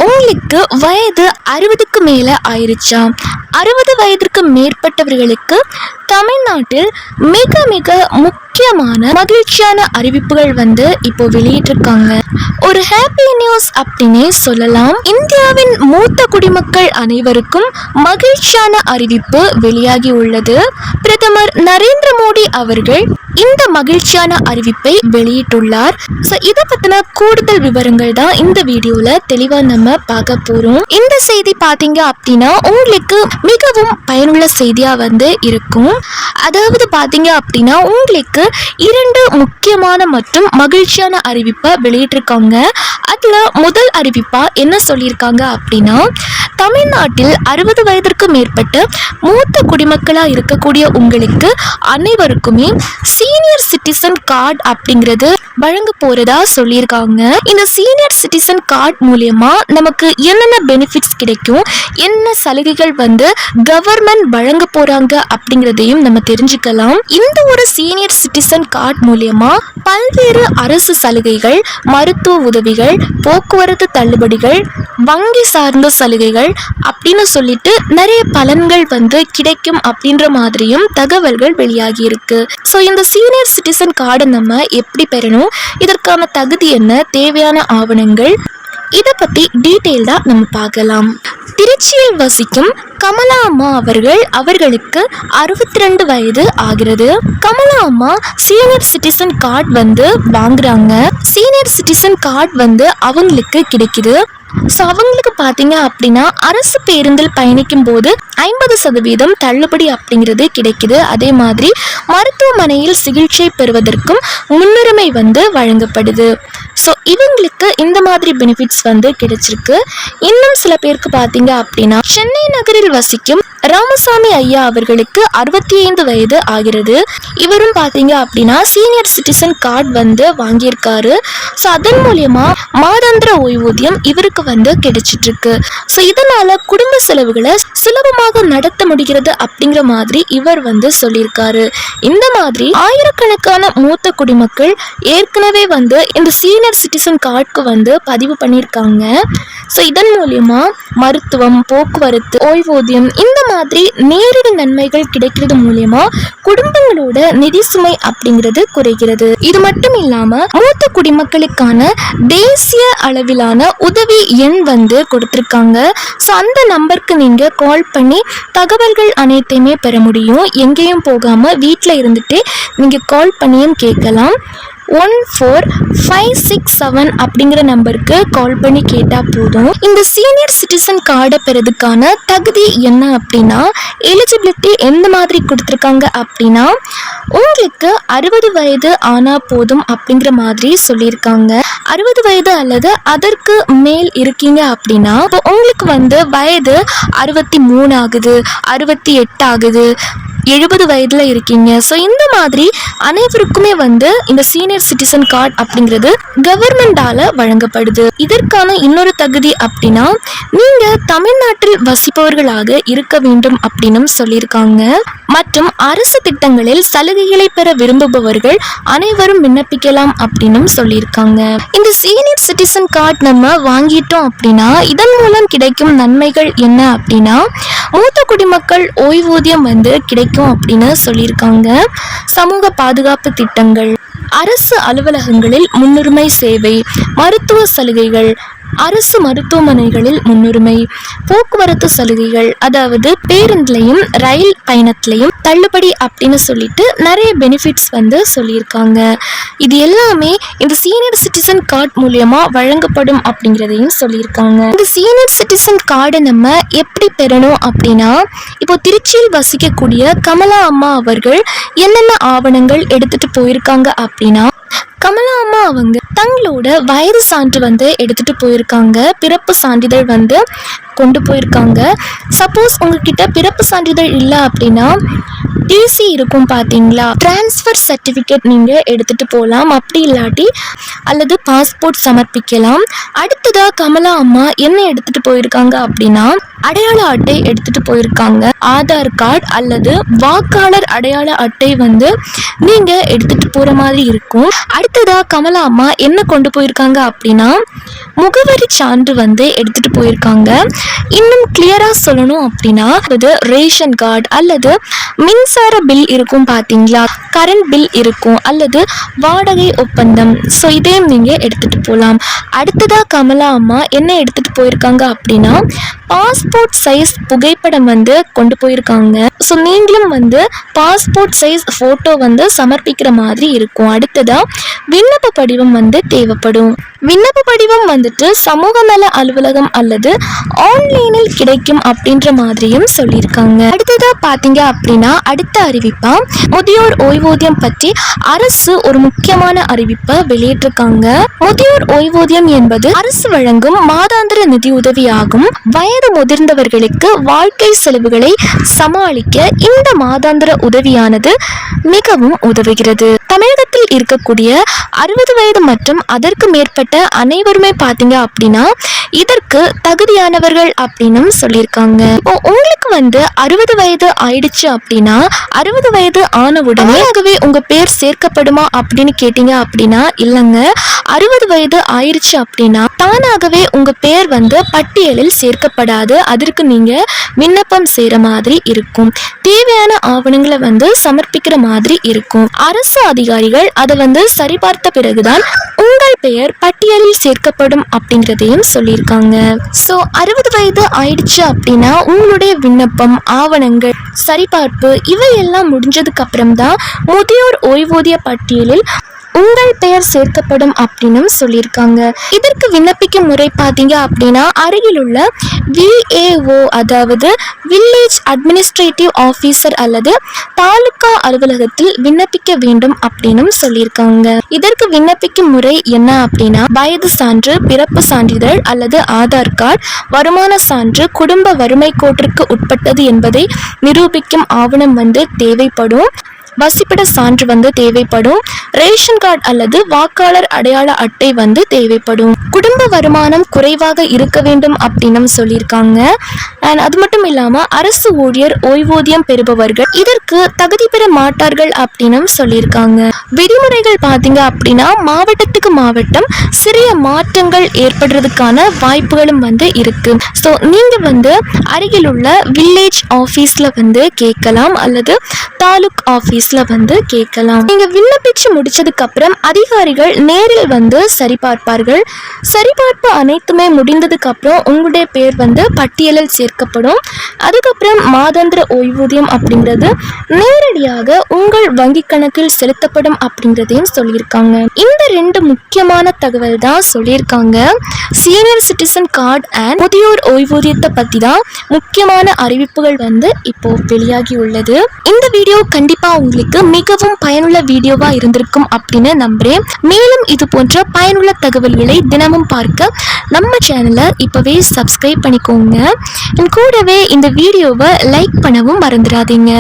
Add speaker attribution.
Speaker 1: உங்களுக்கு வயது 60க்கு மேலே ஆயிருச்சா? 60 வயதிற்கு மேற்பட்டவர்களுக்கு தமிழ்நாட்டில் மிக மிக முக்கியமான மகிழ்ச்சியான அறிவிப்புகள் இப்போ வெளியிட்டிருக்காங்க. ஒரு ஹாப்பி நியூஸ் அப்படின்னே சொல்லலாம். இந்தியாவின் மூத்த குடிமக்கள் அனைவருக்கும் மகிழ்ச்சியான அறிவிப்பு வெளியாகி உள்ளது. பிரதமர் நரேந்திர மோடி அவர்கள் இந்த மகிழ்ச்சியான அறிவிப்பை வெளியிட்டுள்ளார். இதை பத்தின கூடுதல் விவரங்கள் தான் இந்த வீடியோல தெளிவா நம்ம பார்க்க போறோம். இந்த செய்தி பாத்தீங்க அப்படின்னா உங்களுக்கு மிகவும் பயனுள்ள செய்தியா இருக்கும். அதாவது பாத்தீங்க அப்படின்னா உங்களுக்கு 2 முக்கியமான மற்றும் மகிழ்ச்சியான அறிவிப்பை வெளியிட்டிருக்காங்க. அதுல முதல் அறிவிப்பா என்ன சொல்லியிருக்காங்க அப்படின்னா, தமிழ்நாட்டில் 60 வயதிற்கு மேற்பட்ட மூத்த குடிமக்களா இருக்கக்கூடிய உங்களுக்கு அனைவருக்குமே சீனியர் சிட்டிசன் கார்டு அப்படிங்கிறது வழங்க போறதா சொல்லியிருக்காங்க. இந்த சீனியர் சிட்டிசன் கார்டு மூலியமா நமக்கு என்னென்ன பெனிஃபிட்ஸ் கிடைக்கும், என்ன சலுகைகள் கவர்மெண்ட் வழங்க போறாங்க அப்படிங்கிறதையும் நம்ம தெரிஞ்சுக்கலாம். இந்த ஒரு சீனியர் சிட்டிசன் கார்டு மூலியமா பல்வேறு அரசு சலுகைகள், மருத்துவ உதவிகள், போக்குவரத்து தள்ளுபடிகள், வங்கி சார்ந்த சலுகைகள் அப்படின்னு சொல்லிட்டு நிறைய பலன்கள் கிடைக்கும் அப்படின்ற மாதிரியும் தகவல்கள் வெளியாகி இருக்கு. ஸோ இந்த சீனியர் சிட்டிசன் கார்டை நம்ம எப்படி பெறணும், இதற்கான தகுதி என்ன, தேவையான ஆவணங்கள், இதை பற்றி டீட்டெயில்டாக நம்ம பார்க்கலாம். திருச்சியில் வசிக்கும் கமலா அம்மா அவர்களுக்கு 62 வயது ஆகிறது. கமலா அம்மா சீனியர் சிட்டிசன் கார்டு வாங்குறாங்க. சீனியர் சிட்டிசன் கார்டு அவங்களுக்கு கிடைக்குது. ஸோ அவங்களுக்கு பார்த்தீங்க அப்படின்னா அரசு பேருந்தில் பயணிக்கும் போது 50% தள்ளுபடி அப்படிங்கிறது கிடைக்குது. அதே மாதிரி மருத்துவமனையில் சிகிச்சை பெறுவதற்கும் முன்னுரிமை வழங்கப்படுது. ஸோ இவங்களுக்கு இந்த மாதிரி பெனிஃபிட்ஸ் கிடைச்சிருக்கு. இன்னும் சில பேருக்கு பார்த்தீங்க அப்படின்னா சென்னை நகரில் வசிக்கும் ராமசாமி ஐயா அவர்களுக்கு 65 வயது ஆகிறது. இவரும் பார்த்தீங்க அப்படின்னா சீனியர் சிட்டிசன் கார்டு வாங்கியிருக்காரு. ஸோ அதன் மூலியமா மாதாந்திர ஓய்வூதியம் இவருக்கு கிடைச்சிட்டு இருக்கு. ஸோ இதனால குடும்ப செலவுகளை சுலபமாக நடத்த முடிகிறது அப்படிங்கிற மாதிரி இவர் சொல்லியிருக்காரு. இந்த மாதிரி ஆயிரக்கணக்கான மூத்த குடிமக்கள் ஏற்கனவே இந்த சீனியர் சிட்டிசன் கார்டுக்கு பதிவு பண்ணியிருக்காங்க. ஸோ இதன் மூலியமா மருத்துவம், போக்குவரத்து, ஓய்வூதியம் இந்த மாதிரி நேரடி நன்மைகள் கிடைக்கிறது மூலியமா குடும்பங்களோட நிதி சுமை அப்படிங்கிறது குறைகிறது. இது மட்டும் இல்லாம மூத்த குடிமக்களுக்கான தேசிய அளவிலான உதவி எண் கொடுத்திருக்காங்க. ஸோ அந்த நம்பருக்கு நீங்க கால் பண்ணி தகவல்கள் அனைத்தையுமே பெற முடியும். எங்கேயும் போகாம வீட்டில் இருந்துட்டு நீங்க கால் பண்ணியும் கேட்கலாம். 14567 அப்படிங்கிற நம்பருக்கு கால் பண்ணி கேட்டால் போதும். இந்த சீனியர் சிட்டிசன் கார்டை பெறதுக்கான தகுதி என்ன அப்படின்னா, எலிஜிபிலிட்டி எந்த மாதிரி கொடுத்துருக்காங்க அப்படின்னா, உங்களுக்கு 60 வயது ஆனால் போதும் அப்படிங்கிற மாதிரி சொல்லியிருக்காங்க. 60 வயது அல்லது அதற்கு மேல் இருக்கீங்க அப்படின்னா உங்களுக்கு வயது 63 ஆகுது, 68 ஆகுது, 70 வயதுல இருக்கீங்க. ஸோ இந்த மாதிரி அனைவருக்குமே இந்த சீனியர் சிட்டிசன் கார்டு அப்படிங்கிறது கவர்மெண்டால வழங்கப்படுது. இதற்கான இன்னொரு தகுதி அப்படின்னா நீங்க தமிழ்நாட்டில் வசிப்பவர்களாக இருக்க வேண்டும் அப்படின்னு சொல்லியிருக்காங்க. மற்றும் அரசு திட்டங்களில் சலுகைகளை பெற விரும்புபவர்கள் அனைவரும் விண்ணப்பிக்கலாம் அப்படின்னு சொல்லியிருக்காங்க. இந்த சீனியர் சிட்டிசன் கார்டு நம்ம வாங்கிட்டோம் அப்படின்னா இதன் மூலம் கிடைக்கும் நன்மைகள் என்ன அப்படின்னா, மூத்த குடிமக்கள் ஓய்வூதியம் கிடைக்கும் அப்படின்னு சொல்லியிருக்காங்க. சமூக பாதுகாப்பு திட்டங்கள், அரசு அலுவலகங்களில் முன்னுரிமை சேவை, மருத்துவ சலுகைகள், அரசு மருத்துவமனைகளில் முன்னுரிமை, போக்குவரத்து சலுகைகள், அதாவது பேருந்துலையும் ரயில் பயணத்திலையும் தள்ளுபடி அப்படின்னு சொல்லிட்டு நிறைய பெனிஃபிட்ஸ் சொல்லியிருக்காங்க. இது எல்லாமே இந்த சீனியர் சிட்டிசன் கார்டு மூலியமா வழங்கப்படும் அப்படிங்கிறதையும் சொல்லியிருக்காங்க. இந்த சீனியர் சிட்டிசன் கார்டை நம்ம எப்படி பெறணும் அப்படின்னா, இப்போ திருச்சியில் வசிக்கக்கூடிய கமலா அம்மா அவர்கள் என்னென்ன ஆவணங்கள் எடுத்துட்டு போயிருக்காங்க அப்படின்னா, கமலா அம்மா அவங்க தங்களோட வயது சான்று எடுத்துட்டு போயிருக்காங்க. பிறப்பு சான்றிதழ் கொண்டு போயிருக்காங்க. சப்போஸ் உங்ககிட்ட பிறப்பு சான்றிதழ் இல்லை அப்படின்னா டிசி இருக்கும் பார்த்தீங்களா, டிரான்ஸ்ஃபர் சர்டிஃபிகேட் நீங்கள் எடுத்துகிட்டு போகலாம். அப்படி இல்லாட்டி அல்லது பாஸ்போர்ட் சமர்ப்பிக்கலாம். அடுத்ததாக கமலா அம்மா என்ன எடுத்துகிட்டு போயிருக்காங்க அப்படின்னா அடையாள அட்டை எடுத்துகிட்டு போயிருக்காங்க. ஆதார் கார்டு அல்லது வாக்காளர் அடையாள அட்டை வந்து நீங்கள் எடுத்துகிட்டு போகிற மாதிரி இருக்கும். அடுத்ததாக கமலா அம்மா என்ன கொண்டு போயிருக்காங்க அப்படின்னா முகவரி சான்று வந்து எடுத்துகிட்டு போயிருக்காங்க. இன்னும் கிளியராக சொல்லணும் அப்படின்னா அது ரேஷன் கார்டு அல்லது மின்சார பில் இருக்கும் பார்த்தீங்களா, கரண்ட் பில் இருக்கும் அல்லது வாடகை ஒப்பந்தம். ஸோ இதையும் நீங்கள் எடுத்துகிட்டு போகலாம். அடுத்ததாக கமலா அம்மா என்ன எடுத்துகிட்டு போயிருக்காங்க அப்படின்னா பாஸ்போர்ட் சைஸ் புகைப்படம் வந்து கொண்டு போயிருக்காங்க. ஸோ நீங்களும் வந்து பாஸ்போர்ட் சைஸ் ஃபோட்டோ வந்து சமர்ப்பிக்கிற மாதிரி இருக்கும். அடுத்ததாக விண்ணப்ப படிவம் வந்து தேவைப்படும். விண்ணப்ப படிவம் வந்துட்டு சமூக நல அலுவலகம் அல்லது ஆன்லைனில் கிடைக்கும் அப்படின்ற மாதிரியும் சொல்லியிருக்காங்க. அடுத்ததாக பார்த்தீங்க அப்படின்னா அடுத்த அறிவிப்பா முதியோர் ஓய்வூதியம் பற்றி அரசு ஒரு முக்கியமான அறிவிப்பை வெளியிட்டிருக்காங்க. முதியோர் ஓய்வூதியம் என்பது அரசு வழங்கும் மாதாந்திர நிதி உதவியாகும். வயது முதிர்ந்தவர்களுக்கு வாழ்க்கை செலவுகளை சமாளிக்க இந்த மாதாந்திர உதவியானது மிகவும் உதவுகிறது. தமிழகத்தில் இருக்கக்கூடிய 60 வயது மற்றும் அதற்கு மேற்பட்ட அனைவருமே பார்த்தீங்க அப்படின்னா இதற்கு தகுதியானவர்கள் அப்படின்னு சொல்லியிருக்காங்க. உங்களுக்கு வந்து 60 வயது ஆயிடுச்சு அப்படின்னா 60 வயது ஆன உடனேயாகவே உங்க பேர் சேர்க்கப்படுமா அப்படின்னு கேட்டீங்க அப்படின்னா இல்லைங்க. 60 வயது ஆயிடுச்சு அப்படின்னா தானாகவே உங்க பேர் வந்து பட்டியலில் சேர்க்கப்படாது. அதற்கு நீங்க விண்ணப்பம் செய்யற மாதிரி இருக்கும். தேவையான ஆவணங்களை வந்து சமர்ப்பிக்கிற மாதிரி இருக்கும். அரசு அதிகாரிகள் அதை வந்து சரிபார்த்த பிறகுதான் உங்கள் பெயர் பட்டியலில் சேர்க்கப்படும் அப்படிங்கிறதையும் சொல்லியிருக்காங்க. ஸோ 60 வயது ஆயிடுச்சு அப்படின்னா உங்களுடைய விண்ணப்பம், ஆவணங்கள், சரிபார்ப்பு இவையெல்லாம் முடிஞ்சதுக்கு அப்புறம் தான் முதியோர் ஓய்வூதிய பட்டியலில் உங்கள் பெயர் சேர்க்கப்படும் அப்படின்னு சொல்லியிருக்காங்க. இதற்கு விண்ணப்பிக்கும் முறை பார்த்தீங்க அப்படின்னா அருகிலுள்ள VAO அதாவது வில்லேஜ் அட்மினிஸ்ட்ரேட்டிவ் ஆஃபீஸர் அல்லது தாலுகா அலுவலகத்தில் விண்ணப்பிக்க வேண்டும் அப்படின்னு சொல்லியிருக்காங்க. இதற்கு விண்ணப்பிக்கும் முறை என்ன அப்படின்னா வயது சான்று, பிறப்பு சான்றிதழ் அல்லது ஆதார் கார்டு, வருமான சான்று, குடும்ப வறுமை கோட்டிற்கு உட்பட்டது என்பதை நிரூபிக்கும் ஆவணம் வந்து தேவைப்படும். வசிப்பிட சான்று வந்து தேவைப்படும். ரேஷன் கார்டு அல்லது வாக்காளர் அடையாள அட்டை வந்து தேவைப்படும். குடும்ப வருமானம் குறைவாக இருக்க வேண்டும் அப்படின்னு சொல்லியிருக்காங்க. அண்ட் அது மட்டும் இல்லாமல் அரசு ஊழியர் ஓய்வூதியம் பெறுபவர்கள் இதற்கு தகுதி பெற மாட்டார்கள் அப்படின்னு சொல்லியிருக்காங்க. விதிமுறைகள் பார்த்தீங்க அப்படின்னா மாவட்டத்துக்கு மாவட்டம் சிறிய மாற்றங்கள் ஏற்படுறதுக்கான வாய்ப்புகளும் வந்து இருக்கு. ஸோ நீங்கள் வந்து அருகில் உள்ள வில்லேஜ் ஆஃபீஸில் வந்து கேட்கலாம் அல்லது தாலுக் ஆஃபீஸில் வந்து கேட்கலாம். நீங்கள் விண்ணப்பிச்சு முடிச்சதுக்கு அப்புறம் அதிகாரிகள் நேரில் வந்து சரிபார்ப்பார்கள். சரிபார்ப்பு அனைத்துமே முடிந்ததுக்கு அப்புறம் உங்களுடைய பேர் வந்து பட்டியலில் சேர்க்கப்படும். அதுக்கப்புறம் மாதாந்திர ஓய்வூதியம் அப்படிங்கிறது நேரடியாக உங்கள் வங்கி கணக்கில் செலுத்தப்படும் அப்படிங்கிறதையும் சொல்லியிருக்காங்க. இந்த 2 முக்கியமான தகவல் தான் சொல்லியிருக்காங்க. சீனியர் சிட்டிசன் கார்டு அண்ட் முதியோர் ஓய்வூதியத்தை பற்றி தான் முக்கியமான அறிவிப்புகள் வந்து இப்போ வெளியாகி உள்ளது. இந்த வீடியோ கண்டிப்பா உங்களுக்கு மிகவும் பயனுள்ள வீடியோவா இருந்திருக்கும் அப்படின்னு நம்புறேன். மேலும் இது போன்ற பயனுள்ள தகவல்களை தினமும் பார்க்க நம்ம சேனலை இப்பவே சப்ஸ்கிரைப் பண்ணிக்கோங்க. கூடவே இந்த வீடியோவை லைக் பண்ணவும் மறந்துடாதீங்க.